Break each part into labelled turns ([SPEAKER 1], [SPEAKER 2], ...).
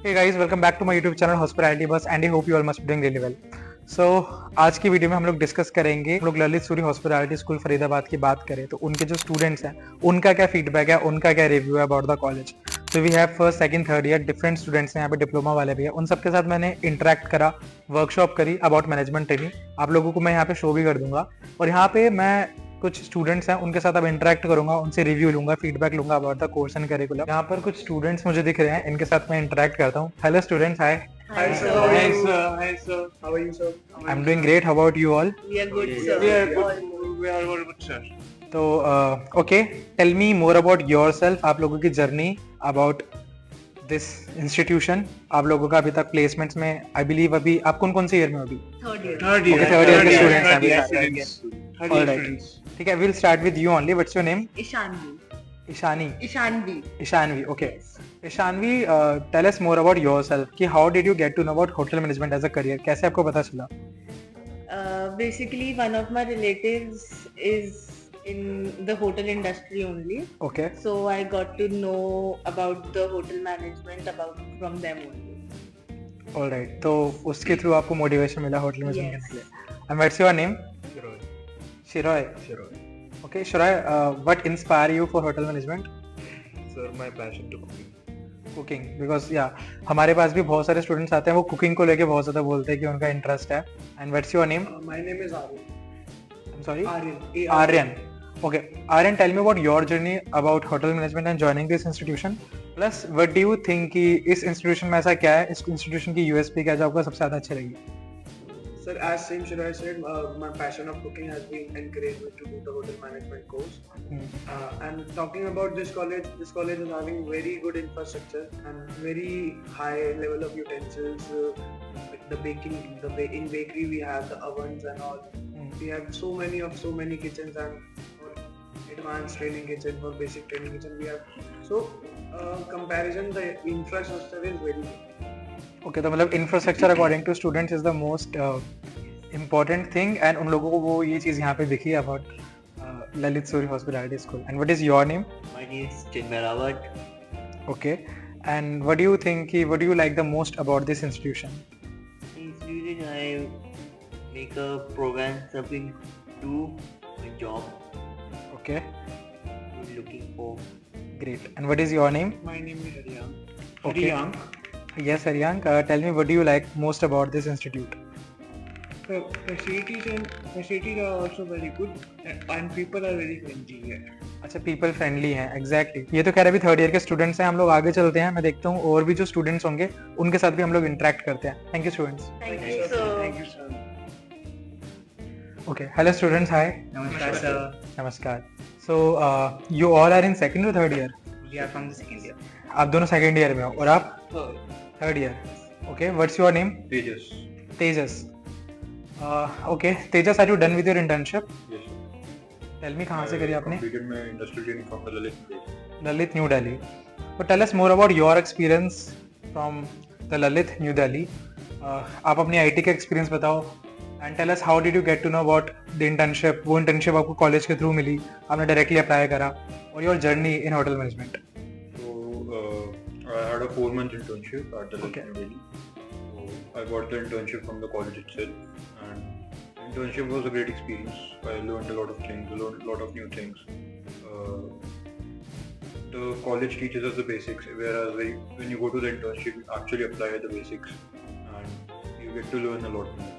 [SPEAKER 1] Hey guys, welcome back to my YouTube channel Hospitality Bus and I hope you all must be doing really well. So आज की video में हम लोग discuss करेंगे, हम लोग ललित सूरी हॉस्पिटैलिटी स्कूल फरीदाबाद की बात करें तो उनके जो स्टूडेंट्स हैं उनका क्या फीडबैक है, उनका क्या रिव्यू है about the college. So we have first second third year different students हैं यहाँ पे, डिप्लोमा वाले भी हैं. उन सबके साथ मैंने इंटरेक्ट करा, वर्कशॉप करी अबाउट मैनेजमेंट ट्रेनिंग. आप लोगों को मैं यहाँ पे शो भी कर दूंगा और यहाँ पे मैं कुछ स्टूडेंट्स हैं उनके साथ अब इंटरेक्ट करूंगा, उनसे रिव्यू लूंगा, फीडबैक लूंगा about the course and curriculum. यहाँ पर कुछ स्टूडेंट्स मुझे दिख रहे हैं, इनके साथ मैं इंटरेक्ट करता हूँ. Hello students, hi.
[SPEAKER 2] Hi sir.
[SPEAKER 3] Hi sir. Hi sir. How are you sir?
[SPEAKER 1] I am doing great. How about you all?
[SPEAKER 2] We are good, sir.
[SPEAKER 3] We are good. We are very good sir.
[SPEAKER 1] तो okay, tell me more about yourself, आप लोगों की journey about this institution. आप लोगों का अभी तक placements में आई बिलीव अभी आप कौन कौन से ईयर में हो अभी?
[SPEAKER 2] Third year.
[SPEAKER 3] Third year.
[SPEAKER 1] Okay, third year के students हैं
[SPEAKER 3] Third
[SPEAKER 1] अभी
[SPEAKER 3] year
[SPEAKER 1] सारे.
[SPEAKER 3] students. Third
[SPEAKER 1] All
[SPEAKER 3] year
[SPEAKER 1] right.
[SPEAKER 3] students.
[SPEAKER 1] ठीक है, will start with you only. What's your name?
[SPEAKER 2] Ishanvi.
[SPEAKER 1] Ishani.
[SPEAKER 2] Ishanvi.
[SPEAKER 1] Ishanvi. Okay.
[SPEAKER 2] Yes.
[SPEAKER 1] Ishanvi, tell us more about yourself कि how did you get to know about hotel management as a career. कैसे आपको पता चला?
[SPEAKER 2] Basically, one of my relatives is in the hotel industry only.
[SPEAKER 1] Okay.
[SPEAKER 2] So I got to know about the hotel management from them only.
[SPEAKER 1] Alright, तो उसके through आपको motivation मिला hotel management
[SPEAKER 2] Yes.
[SPEAKER 1] करने के लिए. And what's your name? Shroy. Okay, Shroy, what inspire you for hotel management?
[SPEAKER 3] Sir, my passion to cooking.
[SPEAKER 1] Cooking, because yeah, हमारे पास भी बहुत सारे स्टूडेंट्स आते हैं, वो कुकिंग को लेके बहुत ज़्यादा बोलते हैं कि उनका इंटरेस्ट है. And what's your name?
[SPEAKER 3] My name is Aryan.
[SPEAKER 1] I am sorry.
[SPEAKER 3] Aryan.
[SPEAKER 1] Aryan. Okay, Aryan, tell me about your journey about hotel management and joining this institution. Plus, what do you think कि इस institution में ऐसा क्या है, इस institution की USP क्या है जो आपको सबसे ज़्यादा अच्छी लगी?
[SPEAKER 3] Sir, as same Shirai said, my passion of cooking has been encouraged me to do the hotel management course. And talking about this college is having very good infrastructure and very high level of utensils. The baking, in bakery we have the ovens and all. We have so many kitchens and for advanced training kitchen, for basic training kitchen we have. So comparison, the infrastructure is very good.
[SPEAKER 1] Okay, तो मतलब infrastructure according to students is the most important thing and उन लोगों को वो ये चीज़ यहाँ पे दिखी about Lalit Suri hospitality school. And what is your name?
[SPEAKER 4] My name is Chinmay Rawat.
[SPEAKER 1] Okay, and what do you think कि what do you like the most about this institution?
[SPEAKER 4] Usually I make a program something to my job.
[SPEAKER 1] Okay,
[SPEAKER 4] I'm looking for.
[SPEAKER 1] Great. And what is your name?
[SPEAKER 3] My name is Haryank.
[SPEAKER 1] Okay.
[SPEAKER 3] Haryank.
[SPEAKER 1] Yes, Haryank, tell me what do you like most about this institute?
[SPEAKER 3] The facilities are also very good and people are very friendly here.
[SPEAKER 1] अच्छा, people friendly हैं. Exactly. ये तो कह रहे अभी third year के students हैं. हम लोग आगे चलते हैं, मैं देखता हूँ और भी जो स्टूडेंट्स होंगे उनके साथ भी हम लोग इंटरेक्ट करते हैं. Thank you students.
[SPEAKER 2] Thank you, sir.
[SPEAKER 3] Thank you sir.
[SPEAKER 1] Okay, hello students, hi.
[SPEAKER 4] Namaskar sir.
[SPEAKER 1] नमस्कार. So you all are in second और third year?
[SPEAKER 4] We are from the second year.
[SPEAKER 1] आप दोनों सेकंड ईयर में हो और आप third year. Okay, what's your name?
[SPEAKER 5] Tejas.
[SPEAKER 1] Tejas. Okay, Tejas, are you done with your internship?
[SPEAKER 5] Yes. sir.
[SPEAKER 1] Tell me कहाँ से करी आपने?
[SPEAKER 5] Completed my industrial training from the Lalit College.
[SPEAKER 1] Lalit, New Delhi. So tell us more about your experience from the Lalit, New Delhi. आप अपनी IT का experience बताओ and tell us how did you get to know about the internship. वो internship आपको college के through मिली, आपने directly apply करा, और your journey in hotel management.
[SPEAKER 5] So I had a 4-month internship at the Lalit
[SPEAKER 1] Okay.
[SPEAKER 5] New Delhi. So I got the internship from the college itself, and internship was a great experience. I learned a lot of things, a lot of new things. The college teaches us the basics, whereas when you go to the internship, you actually apply the basics, and you get to learn a lot more.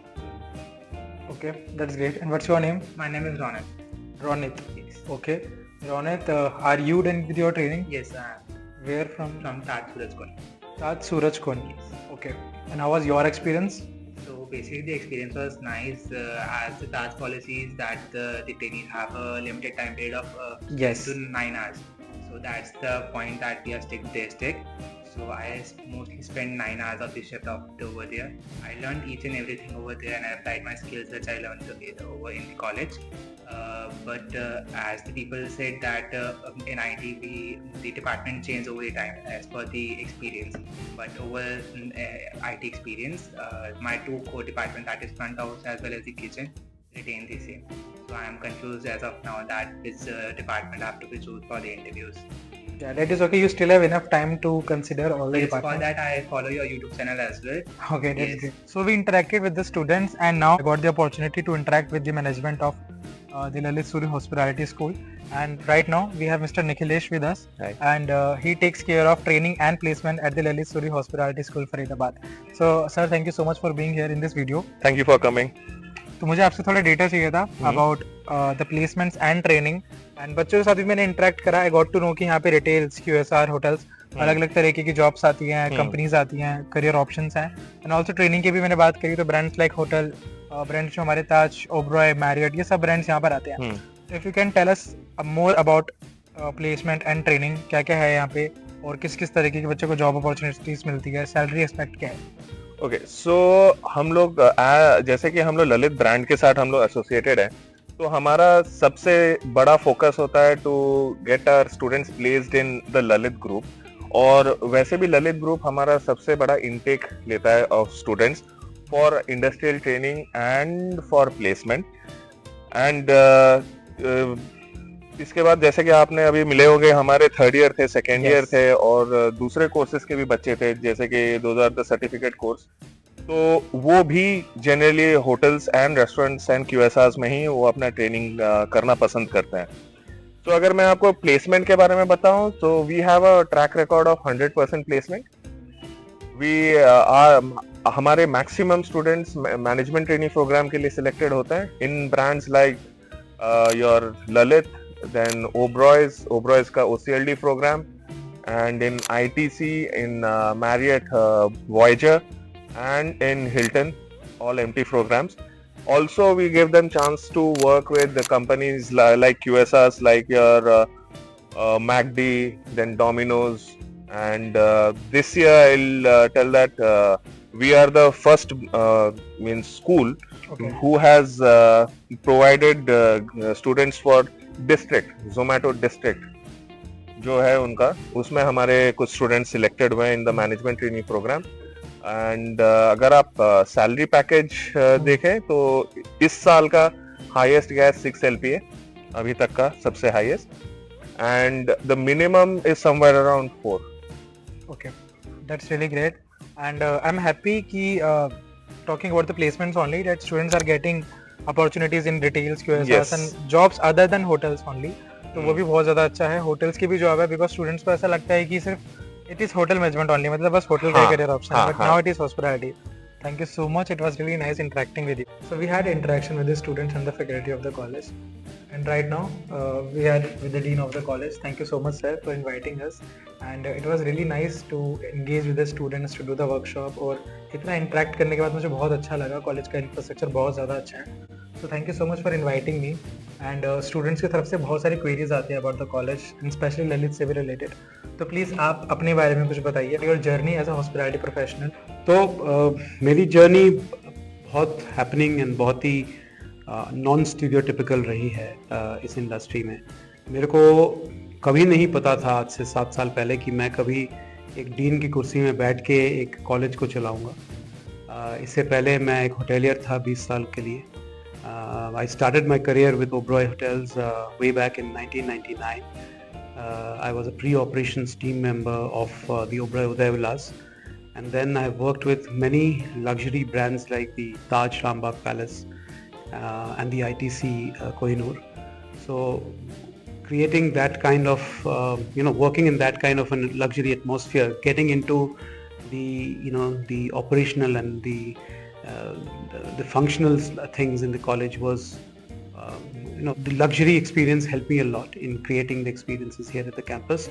[SPEAKER 1] Okay, that's great. And what's your name?
[SPEAKER 4] My name is Ronit.
[SPEAKER 1] Ronit.
[SPEAKER 4] Yes.
[SPEAKER 1] Okay, Ronit, are you done with your training?
[SPEAKER 4] Yes, I am
[SPEAKER 1] Where from?
[SPEAKER 4] from Taj Suraj College.
[SPEAKER 1] Taj Suraj Kon.
[SPEAKER 4] Yes.
[SPEAKER 1] Okay. And how was your experience?
[SPEAKER 4] So basically the experience was nice as the Taj policy is that the trainees have a limited time period of
[SPEAKER 1] Yes.
[SPEAKER 4] 7 to 9 hours. So that's the point that we are stick. So I mostly spent 9 hours of the shift over there. I learned each and everything over there and I applied my skills which I learned over in the college. But as the people said that in IT the department changed over the time as per the experience. But over IT experience, my 2 core departments, that is front house as well as the kitchen, retain the same. So I am confused as of now that which department I have to be choose for the interviews.
[SPEAKER 1] Yeah, that is okay. You still have enough time to consider all the
[SPEAKER 4] Yes, for
[SPEAKER 1] departments.
[SPEAKER 4] that I follow your YouTube channel as well.
[SPEAKER 1] Okay, that's
[SPEAKER 4] Yes.
[SPEAKER 1] great. So we interacted with the students, and now I got the opportunity to interact with the management of the Lalit Suri Hospitality School. And right now we have Mr. Nikhilesh with us,
[SPEAKER 6] Hi.
[SPEAKER 1] and he takes care of training and placement at the Lalit Suri Hospitality School, Faridabad. So, sir, thank you so much for being here in this video.
[SPEAKER 6] Thank you for coming.
[SPEAKER 1] तो मुझे आपसे थोड़ा data चाहिए था about the placements and training, and बच्चों के साथ भी मैंने इंटरेक्ट करा. आई गॉट टू नो कि यहाँ पे रिटेल्स, QSR, होटल्स, अलग अलग तरीके की जॉब्स आती हैं, कंपनीज आती हैं, करियर ऑप्शंस हैं, एंड ऑल्सो ट्रेनिंग की भी मैंने बात करी. तो ब्रांड्स लाइक होटल ब्रांड्स जो हमारे ताज, ओबरॉय, मैरियट, ये सब ब्रांड्स यहाँ पर आते हैं. If you can tell us more about placement and training, क्या क्या है यहाँ पे और किस किस तरीके के बच्चों को जॉब अपॉर्चुनिटीज मिलती है, सैलरी एक्सपेक्ट क्या है?
[SPEAKER 6] ओके, सो हम लोग जैसे कि हम लोग ललित ब्रांड के साथ हम लोग एसोसिएटेड हैं, तो हमारा सबसे बड़ा फोकस होता है to get our students placed in the Lalit group. और वैसे भी ललित ग्रुप हमारा सबसे बड़ा इनटेक लेता है of students for industrial training and for placement. And इसके बाद जैसे कि आपने अभी मिले होंगे, हमारे थर्ड ईयर थे, सेकेंड ईयर थे, और दूसरे कोर्सेज के भी बच्चे थे, जैसे कि those are the certificate course. तो वो भी generally hotels and restaurants and QSRs में ही वो अपना ट्रेनिंग करना पसंद करते हैं. तो अगर मैं आपको प्लेसमेंट के बारे में बताऊं, तो we have a track record of 100% placement. हमारे maximum students management training program के लिए सिलेक्टेड होते हैं in brands like your Lalit, then Oberoi का OCLD program, and in ITC, in Marriott Voyager, and in Hilton, all MT programs. Also, we give them chance to work with the companies like QSRs, like your MacD, then Domino's, and this year I'll tell that we are the first school who has provided students for district, Zomato district जो है उनका, उसमें हमारे कुछ students selected हुए in the management training programme. And अगर आप salary package देखें तो इस साल का हाईएस्ट गया 6 LPA, अभी तक का सबसे highest, and the minimum is somewhere around 4.
[SPEAKER 1] Okay, that's really great, and I'm happy कि talking about the placements only, that students are getting opportunities in retails, QSRs,
[SPEAKER 6] Yes.
[SPEAKER 1] and jobs other than hotels only. तो वो भी बहुत ज़्यादा अच्छा है. Hotels की भी जॉब है, बिकॉज स्टूडेंट्स को ऐसा लगता है कि सिर्फ it is hotel management only, मतलब बस होटल का करियर ऑप्शन है, but now it is hospitality. Thank you so much. It was really nice interacting with you. So we had interaction with the students and the faculty of the college. And right now, we are with the dean of the college. Thank you so much, sir, for inviting us. And it was really nice to engage with the students to do the workshop. और इतना interact करने के बाद मुझे बहुत अच्छा लगा. College का infrastructure बहुत ज़्यादा अच्छा है. So thank you so much for inviting me. And students की तरफ से बहुत सारी queries आती हैं about the college, and especially Lalit से भी related. तो प्लीज़ आप अपने बारे में कुछ बताइए, your journey as a hospitality professional.
[SPEAKER 7] तो मेरी जर्नी बहुत हैपनिंग एंड बहुत ही नॉन स्टीरियोटिपिकल रही है इस इंडस्ट्री में. मेरे को कभी नहीं पता था आज से 7 साल पहले कि मैं कभी एक डीन की कुर्सी में बैठ के एक कॉलेज को चलाऊँगा. इससे पहले मैं एक होटेलियर था 20 साल के लिए. I started my career with Oberoi hotels way back in 1999. I was a pre-operations team member of the Oberoi Udayavilas, and then I worked with many luxury brands like the Taj Rambagh Palace and the ITC Kohinoor. So creating that kind of, working in that kind of a luxury atmosphere, getting into the operational and the functional things in the college was the luxury experience helped me a lot in creating the experiences here at the campus.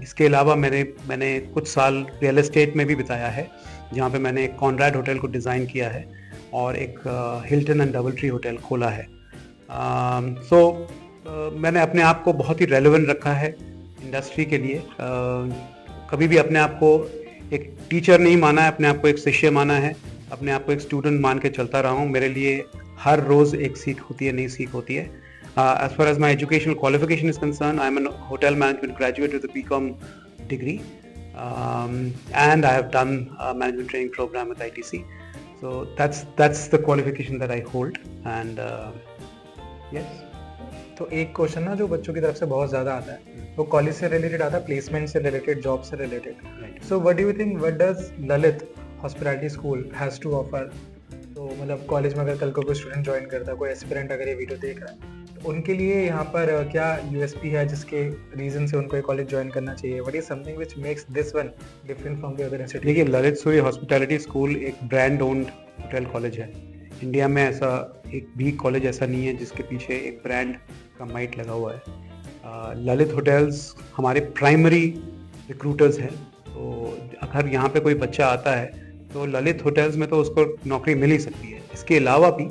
[SPEAKER 7] इसके अलावा मैंने कुछ साल real estate में भी बिताया है, जहाँ पे मैंने एक कॉनराड होटल को डिज़ाइन किया है और एक Hilton and double tree hotel खोला है. मैंने अपने आप को बहुत ही रेलेवेंट रखा है इंडस्ट्री के लिए. कभी भी अपने आप को एक टीचर नहीं माना है, अपने आप को एक शिष्य माना है, अपने आप को एक स्टूडेंट मान के चलता रहा हूँ. मेरे लिए हर रोज़ एक सीख होती है, नई सीख होती है. As far as my educational qualification is concerned, I am a hotel management graduate with a BCom degree, and I have done a management training program with ITC. So that's the qualification that I hold, and yes.
[SPEAKER 1] तो एक question ना जो बच्चों की तरफ से बहुत ज़्यादा आता है वो कॉलेज से रिलेटेड आता है, प्लेसमेंट से रिलेटेड, जॉब से related. So what do you think, what does Lalit hospitality school has to offer? तो मतलब कॉलेज में अगर कल को कोई स्टूडेंट ज्वाइन करता है, कोई एस्पिरेंट अगर ये वीडियो देख रहा है, तो उनके लिए यहाँ पर क्या यूएसपी है जिसके रीजन से उनको ये कॉलेज ज्वाइन करना चाहिए? What is something which makes this one different from the other institute?
[SPEAKER 7] देखिए, ललित सूरी हॉस्पिटैलिटी स्कूल एक ब्रांड ओन्ड होटल कॉलेज है। इंडिया में ऐसा एक भी कॉलेज ऐसा नहीं है जिसके पीछे एक ब्रांड का माइट लगा हुआ है। ललित होटल्स हमारे प्राइमरी रिक्रूटर्स हैं, तो अगर यहाँ पे कोई बच्चा आता है तो ललित होटल्स में तो उसको नौकरी मिल ही सकती है। इसके अलावा भी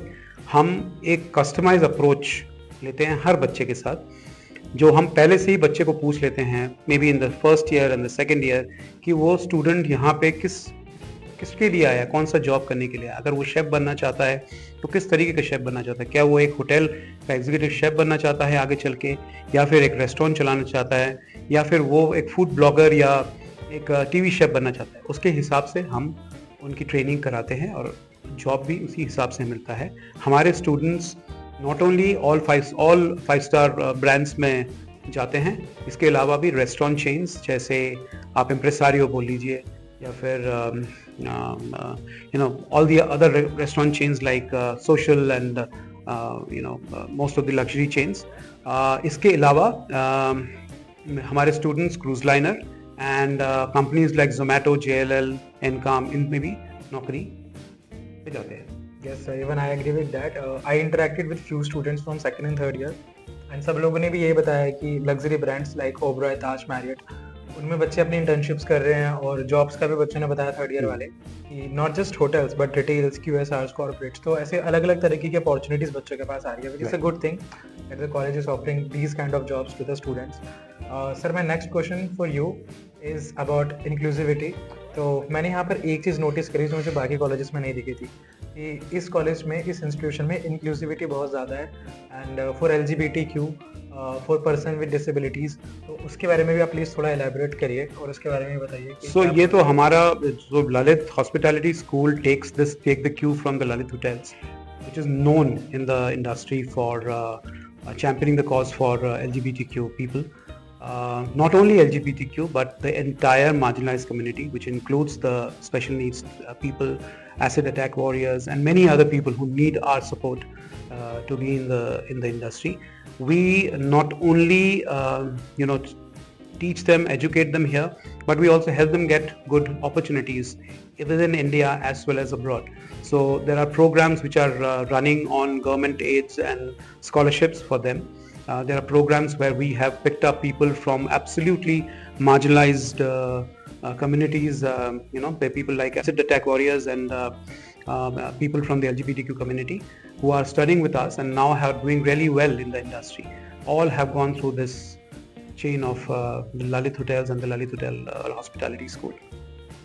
[SPEAKER 7] हम एक कस्टमाइज अप्रोच लेते हैं हर बच्चे के साथ, जो हम पहले से ही बच्चे को पूछ लेते हैं, may be in the first year and the second year, कि वो स्टूडेंट यहाँ पे किसके लिए आया, कौन सा जॉब करने के लिए। अगर वो शेफ बनना चाहता है तो किस तरीके का शेफ बनना चाहता है, क्या वो एक होटल का एग्जीक्यूटिव शेफ बनना चाहता है आगे चल के, या फिर एक रेस्टोरेंट चलाना चाहता है, या फिर वो एक फूड ब्लॉगर या एक टीवी शेफ बनना चाहता है। उसके हिसाब से हम उनकी ट्रेनिंग कराते हैं और जॉब भी उसी हिसाब से मिलता है। हमारे students not only all five star brands में जाते हैं, इसके अलावा भी रेस्टोरेंट चेन्स, जैसे आप इम्प्रेसारियो बोल लीजिए, या फिर all the other restaurant chains like social and most of the luxury chains. इसके अलावा हमारे students cruise liner and companies like Zomato, JLL, Encom, इनमें भी नौकरी पे जाते हैं।
[SPEAKER 1] Yes, sir, even I agree with that. I interacted with few students from second and third year, and सब लोगों ने भी यही बताया कि luxury brands like Oberoi, Taj, Marriott, उनमें बच्चे अपनी internships कर रहे हैं, और jobs का भी बच्चों ने बताया थर्ड ईयर वाले कि not just hotels but retails, QSRs, corporates, तो ऐसे अलग अलग तरीके की opportunities बच्चों के पास आ रही है, which is a good thing that the college is offering these kind of jobs to the students. Sir, my next question for you is about inclusivity. तो मैंने यहाँ पर एक चीज़ नोटिस करी जो मुझे बाकी कॉलेजेस में नहीं दिखी थी, कि इस कॉलेज में, इस इंस्टीट्यूशन में इंक्लूसिविटी बहुत ज़्यादा है, and for LGBTQ, for person with disabilities. तो उसके बारे में भी आप प्लीज़ थोड़ा एलैबोरेट करिए और उसके बारे में बताइए।
[SPEAKER 7] सो ये तो हमारा जो Lalit hospitality school take the cue from the Lalit hotels, which is known in the industry for championing the cause for LGBTQ people. Not only LGBTQ, but the entire marginalized community, which includes the special needs people, acid attack warriors, and many other people who need our support to be in the industry. We not only teach them, educate them here, but we also help them get good opportunities within India as well as abroad. So there are programs which are running on government aids and scholarships for them. There are programs where we have picked up people from absolutely marginalized communities, people like acid attack warriors and people from the LGBTQ community who are studying with us and now are doing really well in the industry. All have gone through this chain of the Lalit Hotels and the Lalit Hotel Hospitality School.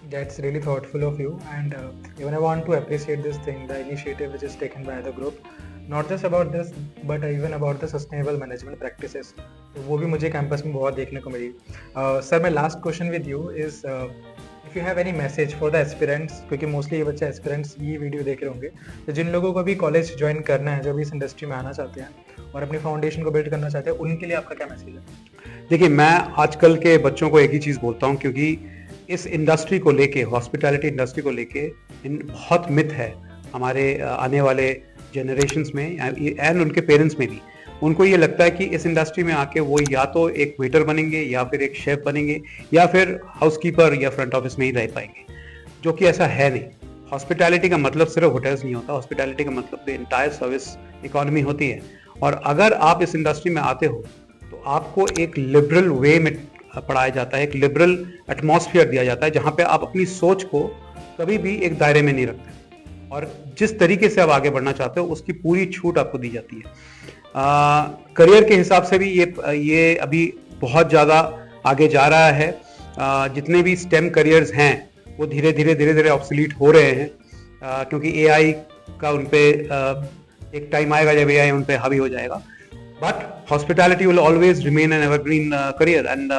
[SPEAKER 1] That's really thoughtful of you, and even I want to appreciate this thing, the initiative which is taken by the group. Not just about this, but even about the sustainable management practices. तो वो भी मुझे campus में बहुत देखने को मिली। Sir, my last question with you is if you have any message for the aspirants, क्योंकि मोस्टली ये बच्चे एस्पिरेंट्स ये वीडियो देख रहे होंगे, तो जिन लोगों को भी कॉलेज ज्वाइन करना है, जो भी इस इंडस्ट्री में आना चाहते हैं और अपनी फाउंडेशन को बिल्ड करना चाहते हैं, उनके लिए आपका क्या मैसेज है?
[SPEAKER 7] देखिए, मैं आजकल के बच्चों को एक ही चीज़ बोलता हूँ, क्योंकि इस इंडस्ट्री को लेके, हॉस्पिटैलिटी इंडस्ट्री को लेके बहुत मिथ है हमारे आने वाले जनरेशंस में एंड उनके पेरेंट्स में भी। उनको ये लगता है कि इस इंडस्ट्री में आके वो या तो एक वेटर बनेंगे, या फिर एक शेफ बनेंगे, या फिर हाउसकीपर या फ्रंट ऑफिस में ही रह पाएंगे, जो कि ऐसा है नहीं। हॉस्पिटैलिटी का मतलब सिर्फ होटल्स नहीं होता, हॉस्पिटैलिटी का मतलब द एंटायर सर्विस इकोनॉमी होती है। और अगर आप इस इंडस्ट्री में आते हो तो आपको एक लिबरल वे में पढ़ाया जाता है, एक लिबरल एटमॉस्फेयर दिया जाता है, जहाँ पे आप अपनी सोच को कभी भी एक दायरे में नहीं रखते, और जिस तरीके से आप आगे बढ़ना चाहते हो उसकी पूरी छूट आपको दी जाती है। करियर के हिसाब से भी ये अभी बहुत ज़्यादा आगे जा रहा है। जितने भी स्टेम करियर्स हैं वो धीरे धीरे ऑब्सोलीट हो रहे हैं, क्योंकि AI का उन पे एक टाइम आएगा जब AI उन पे हावी हो जाएगा। But hospitality will always remain N evergreen career, and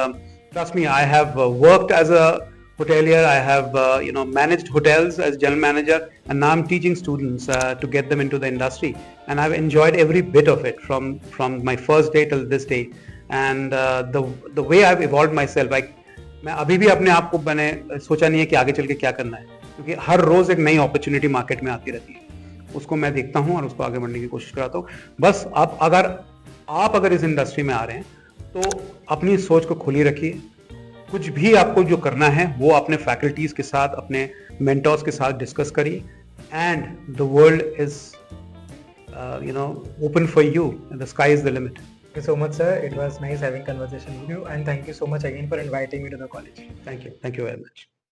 [SPEAKER 7] trust me, I have worked as a hotelier. I have managed hotels as general manager, and now I'm teaching students to get them into the industry. And I've enjoyed every bit of it from my first day till this day. And the way I've evolved myself, like मैं अभी भी अपने आप को मैंने सोचा नहीं है कि आगे चल के क्या करना है, क्योंकि हर रोज एक नई अपॉर्चुनिटी मार्केट में आती रहती है, उसको मैं देखता हूँ और उसको आगे बढ़ने की कोशिश कराता हूँ. बस आप अगर इस इंडस्ट्री में आ रहे हैं तो अपनी सोच को खुली रखिए. कुछ भी आपको जो करना है वो अपने फैकल्टीज के साथ, अपने मेंटर्स के साथ डिस्कस करिए. And the world is open for you, the sky is the limit.
[SPEAKER 1] Thank you so much, sir. It was nice having conversation with you, and thank you so much again for inviting me to the college.
[SPEAKER 7] Thank you very much.